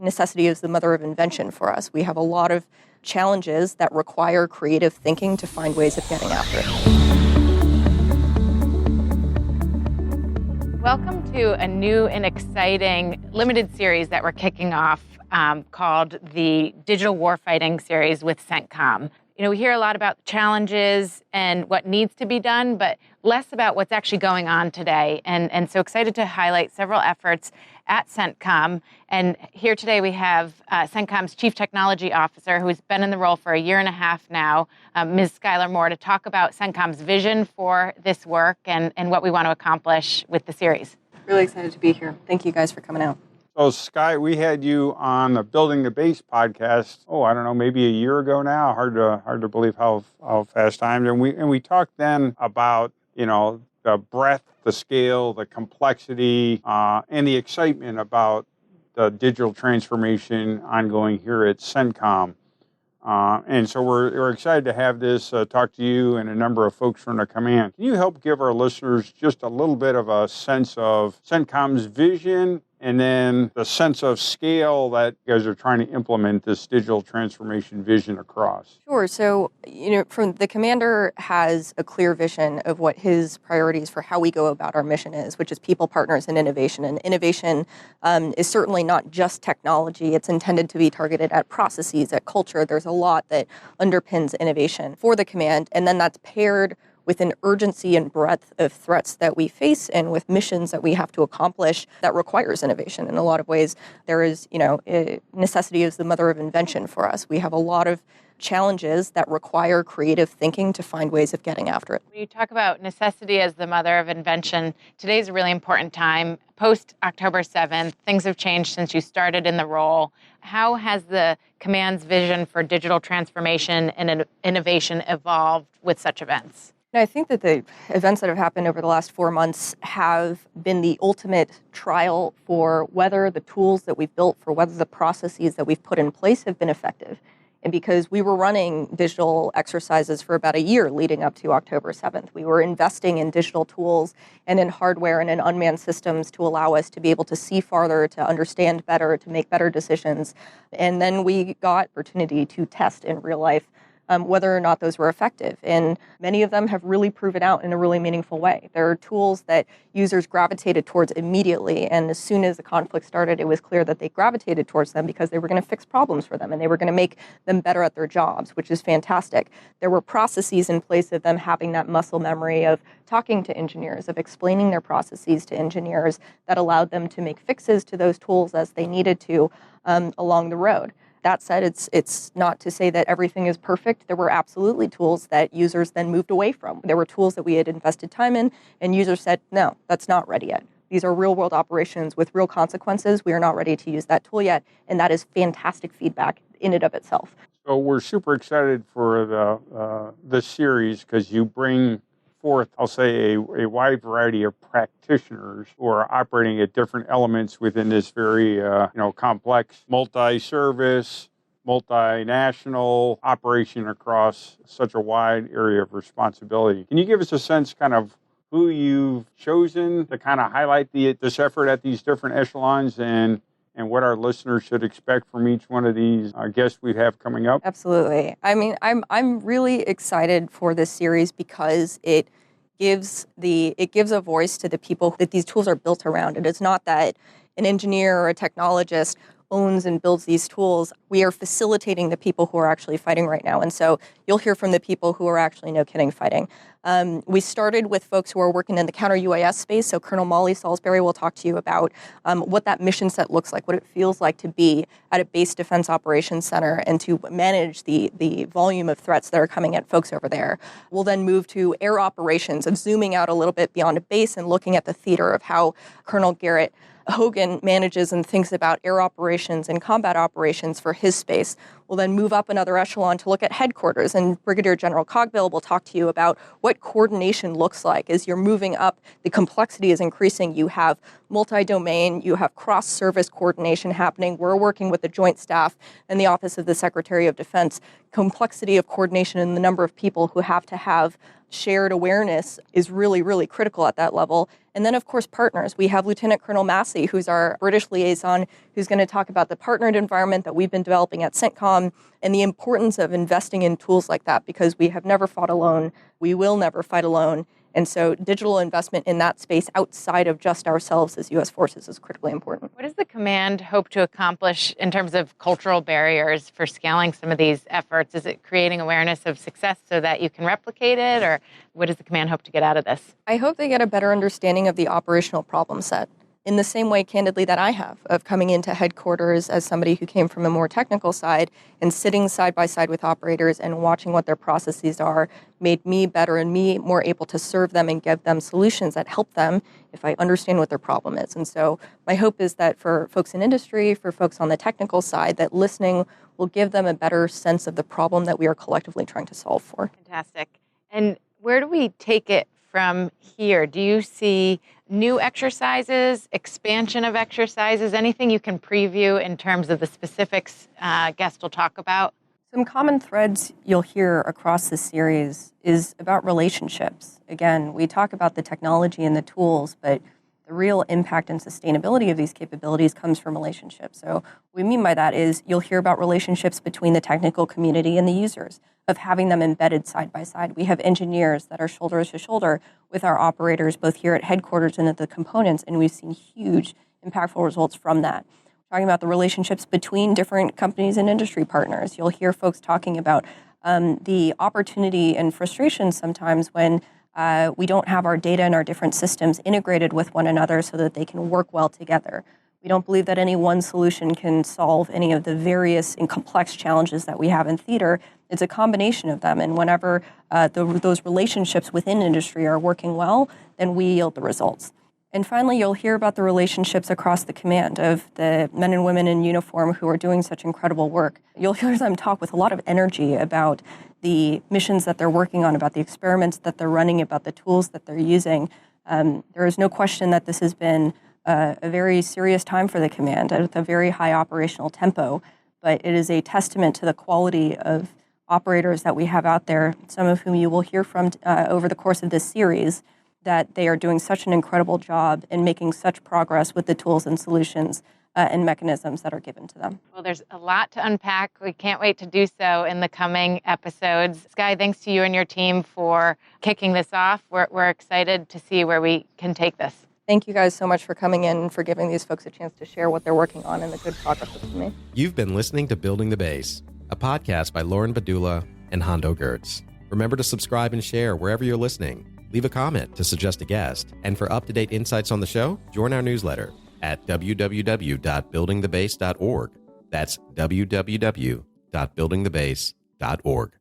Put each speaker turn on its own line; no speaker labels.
necessity is the mother of invention for us. We have a lot of challenges that require creative thinking to find ways of getting after it.
Welcome to a new and exciting limited series that we're kicking off called the Digital Warfighting Series with CENTCOM. You know, we hear a lot about challenges and what needs to be done, but less about what's actually going on today. And so excited to highlight several efforts at CENTCOM. And here today we have CENTCOM's Chief Technology Officer, who's been in the role for a year and a half now, Ms. Schuyler Moore, to talk about CENTCOM's vision for this work and what we want to accomplish with the series.
Really excited to be here. Thank you guys for coming out.
So, Sky, we had you on the Building the Base podcast, I don't know, maybe a year ago now. Hard to believe how fast time. And we talked then about, the breadth, the scale, the complexity, and the excitement about the digital transformation ongoing here at CENTCOM. And so we're excited to have this talk to you and a number of folks from the command. Can you help give our listeners just a little bit of a sense of CENTCOM's vision and then the sense of scale that you guys are trying to implement this digital transformation vision across?
Sure. So, from the commander has a clear vision of what his priorities for how we go about our mission is, which is people, partners, and innovation. And innovation is certainly not just technology. It's intended to be targeted at processes, at culture. There's a lot that underpins innovation for the command. And then that's paired with an urgency and breadth of threats that we face and with missions that we have to accomplish that requires innovation. In a lot of ways, there is, necessity is the mother of invention for us. We have a lot of challenges that require creative thinking to find ways of getting after it.
When you talk about necessity as the mother of invention, today's a really important time. Post October 7th, things have changed since you started in the role. How has the command's vision for digital transformation and innovation evolved with such events?
I think that the events that have happened over the last 4 months have been the ultimate trial for whether the tools that we've built, for whether the processes that we've put in place have been effective. And because we were running digital exercises for about a year leading up to October 7th, we were investing in digital tools and in hardware and in unmanned systems to allow us to be able to see farther, to understand better, to make better decisions. And then we got opportunity to test in real life whether or not those were effective. And many of them have really proven out in a really meaningful way. There are tools that users gravitated towards immediately. And as soon as the conflict started, it was clear that they gravitated towards them because they were going to fix problems for them and they were going to make them better at their jobs, which is fantastic. There were processes in place of them having that muscle memory of talking to engineers, of explaining their processes to engineers that allowed them to make fixes to those tools as they needed to along the road. That said, it's not to say that everything is perfect. There were absolutely tools that users then moved away from. There were tools that we had invested time in, and users said, no, that's not ready yet. These are real-world operations with real consequences. We are not ready to use that tool yet, and that is fantastic feedback in and of itself.
So we're super excited for this series because you bring forth, I'll say, a wide variety of practitioners who are operating at different elements within this very, complex multi-service, multinational operation across such a wide area of responsibility. Can you give us a sense kind of who you've chosen to kind of highlight this effort at these different echelons and what our listeners should expect from each one of these guests we have coming up?
Absolutely. I mean, I'm really excited for this series because it gives a voice to the people that these tools are built around. And it's not that an engineer or a technologist owns and builds these tools. We are facilitating the people who are actually fighting right now. And so you'll hear from the people who are actually, no kidding, fighting. We started with folks who are working in the counter-UAS space. So Colonel Molly Salisbury will talk to you about what that mission set looks like, what it feels like to be at a base defense operations center and to manage the volume of threats that are coming at folks over there. We'll then move to air operations of zooming out a little bit beyond a base and looking at the theater of how Colonel Garrett Hogan manages and thinks about air operations and combat operations for his space. We'll then move up another echelon to look at headquarters, and Brigadier General Cogbill will talk to you about what coordination looks like. As you're moving up, the complexity is increasing. You have multi-domain, you have cross-service coordination happening. We're working with the Joint Staff and the Office of the Secretary of Defense. Complexity of coordination and the number of people who have to have shared awareness is really, really critical at that level. And then, of course, partners. We have Lieutenant Colonel Massey, who's our British liaison, who's going to talk about the partnered environment that we've been developing at CENTCOM and the importance of investing in tools like that, because we have never fought alone. We will never fight alone. And so digital investment in that space outside of just ourselves as U.S. forces is critically important.
What does the command hope to accomplish in terms of cultural barriers for scaling some of these efforts? Is it creating awareness of success so that you can replicate it, or what does the command hope to get out of this?
I hope they get a better understanding of the operational problem set, in the same way, candidly, that I have, of coming into headquarters as somebody who came from a more technical side and sitting side by side with operators and watching what their processes are made me better and me more able to serve them and give them solutions that help them if I understand what their problem is. And so my hope is that for folks in industry, for folks on the technical side, that listening will give them a better sense of the problem that we are collectively trying to solve for.
Fantastic. And where do we take it from here? Do you see new exercises, expansion of exercises, anything you can preview in terms of the specifics guests will talk about?
Some common threads you'll hear across the series is about relationships. Again, we talk about the technology and the tools, but the real impact and sustainability of these capabilities comes from relationships. So what we mean by that is you'll hear about relationships between the technical community and the users, of having them embedded side by side. We have engineers that are shoulder to shoulder with our operators, both here at headquarters and at the components, and we've seen huge, impactful results from that. Talking about the relationships between different companies and industry partners. You'll hear folks talking about the opportunity and frustration sometimes when we don't have our data and our different systems integrated with one another so that they can work well together. We don't believe that any one solution can solve any of the various and complex challenges that we have in theater. It's a combination of them. And whenever those relationships within industry are working well, then we yield the results. And finally, you'll hear about the relationships across the command of the men and women in uniform who are doing such incredible work. You'll hear them talk with a lot of energy about the missions that they're working on, about the experiments that they're running, about the tools that they're using. There is no question that this has been a very serious time for the command at a very high operational tempo, but it is a testament to the quality of operators that we have out there, some of whom you will hear from over the course of this series, that they are doing such an incredible job in making such progress with the tools and solutions and mechanisms that are given to them.
Well, there's a lot to unpack. We can't wait to do so in the coming episodes. Skye, thanks to you and your team for kicking this off. We're excited to see where we can take this.
Thank you guys so much for coming in and for giving these folks a chance to share what they're working on and the good progress that's been made.
You've been listening to Building the Base, a podcast by Lauren Badula and Hondo Gertz. Remember to subscribe and share wherever you're listening. Leave a comment to suggest a guest. And for up-to-date insights on the show, join our newsletter at www.buildingthebase.org. That's www.buildingthebase.org.